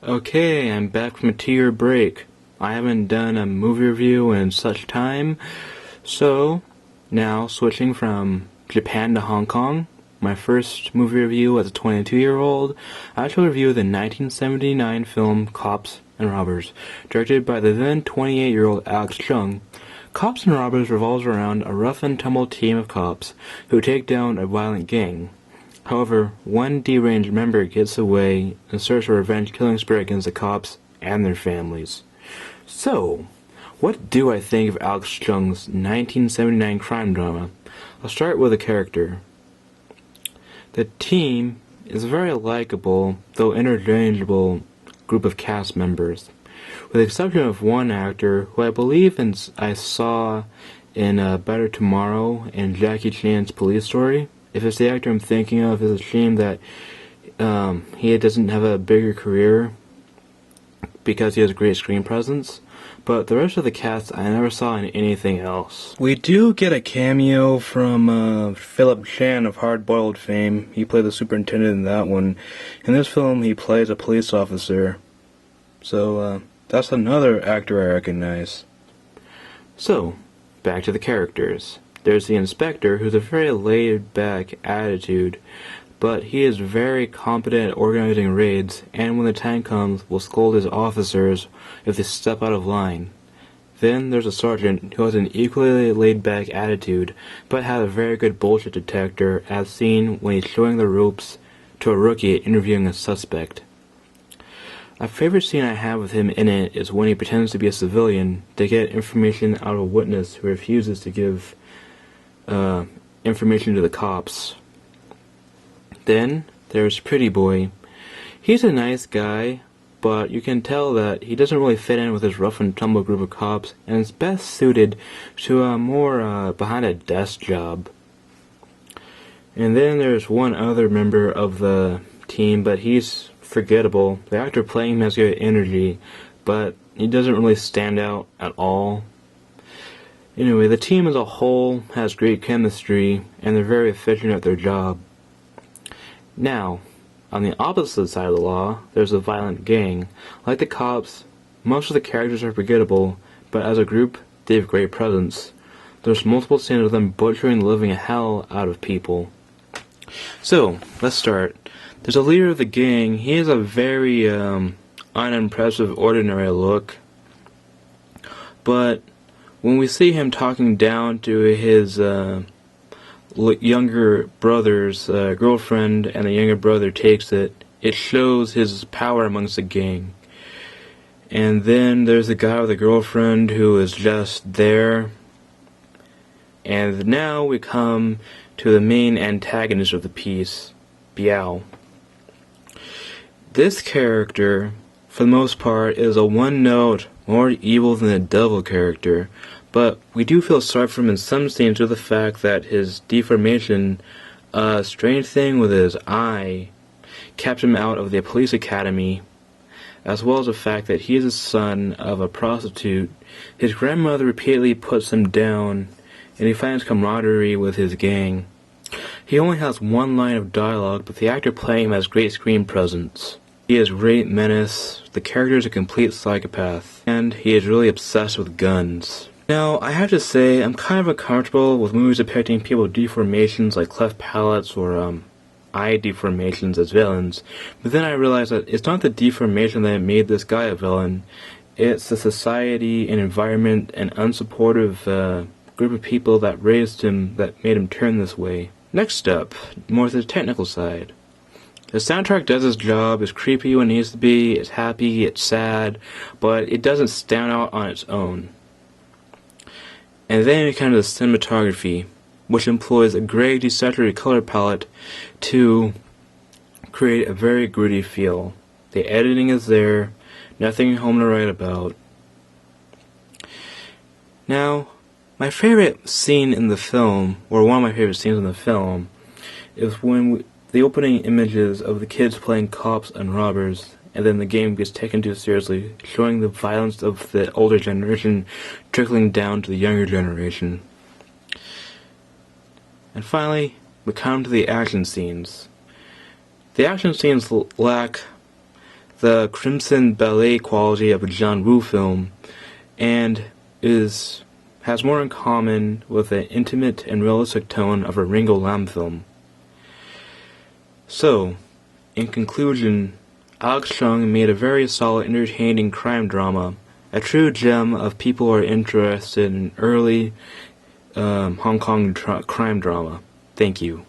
Okay, I'm back from a 2-year break. I haven't done a movie review in such time, so now switching from Japan to Hong Kong, my first movie review as a 22-year-old, I shall review the 1979 film Cops and Robbers, directed by the then 28-year-old Alex Cheung. Cops and Robbers revolves around a rough-and-tumble team of cops who take down a violent gang. However, one deranged member gets away in search of a revenge killing spree against the cops and their families. So, what do I think of Alex Cheung's 1979 crime drama? I'll start with a character. The team is a very likable, though interchangeable, group of cast members, with the exception of one actor who I believe I saw in Better Tomorrow and Jackie Chan's Police Story. If it's the actor I'm thinking of, it's a shame that he doesn't have a bigger career because he has a great screen presence. But the rest of the cast I never saw in anything else. We do get a cameo from Philip Chan of Hard Boiled fame. He played the superintendent in that one. In this film, he plays a police officer. So that's another actor I recognize. So, back to the characters. There's the inspector, who's a very laid-back attitude, but he is very competent at organizing raids, and when the time comes, will scold his officers if they step out of line. Then there's a sergeant who has an equally laid-back attitude, but has a very good bullshit detector, as seen when he's showing the ropes to a rookie interviewing a suspect. A favorite scene I have with him in it is when he pretends to be a civilian to get information out of a witness who refuses to give information to the cops. Then there's Pretty Boy. He's a nice guy, but you can tell that he doesn't really fit in with his rough and tumble group of cops, and is best suited to a more behind a desk job. And then there's one other member of the team, but he's forgettable. The actor playing him has good energy, but he doesn't really stand out at all. Anyway, the team as a whole has great chemistry, and they're very efficient at their job. Now, on the opposite side of the law, there's a violent gang. Like the cops, most of the characters are forgettable, but as a group, they have great presence. There's multiple scenes of them butchering the living hell out of people. So, let's start. There's a leader of the gang. He has a very unimpressive, ordinary look, but when we see him talking down to his younger brother's girlfriend, and the younger brother takes it, it shows his power amongst the gang. And then there's the guy with the girlfriend who is just there. And now we come to the main antagonist of the piece, Biao. This character, for the most part, is a one-note, more evil than the devil character, but we do feel sorry for him in some scenes due to the fact that his deformation, a strange thing with his eye, kept him out of the police academy, as well as the fact that he is the son of a prostitute. His grandmother repeatedly puts him down, and he finds camaraderie with his gang. He only has one line of dialogue, but the actor playing him has great screen presence. He has great menace, the character is a complete psychopath, and he is really obsessed with guns. Now, I have to say, I'm kind of uncomfortable with movies depicting people with deformations like cleft palates or eye deformations as villains, but then I realized that it's not the deformation that made this guy a villain, it's the society and environment and unsupportive group of people that raised him that made him turn this way. Next up, more to the technical side. The soundtrack does its job, it's creepy when it needs to be, it's happy, it's sad, but it doesn't stand out on its own. And then we come to the cinematography, which employs a gray desaturated color palette to create a very gritty feel. The editing is there, nothing home to write about. Now, my favorite scene in the film, or one of my favorite scenes in the film, is when the opening images of the kids playing cops and robbers, and then the game gets taken too seriously, showing the violence of the older generation trickling down to the younger generation. And finally, we come to the action scenes. The action scenes lack the crimson ballet quality of a John Woo film, and has more in common with the intimate and realistic tone of a Ringo Lam film. So, in conclusion, Alex Cheung made a very solid, entertaining crime drama, a true gem of people who are interested in early Hong Kong crime drama. Thank you.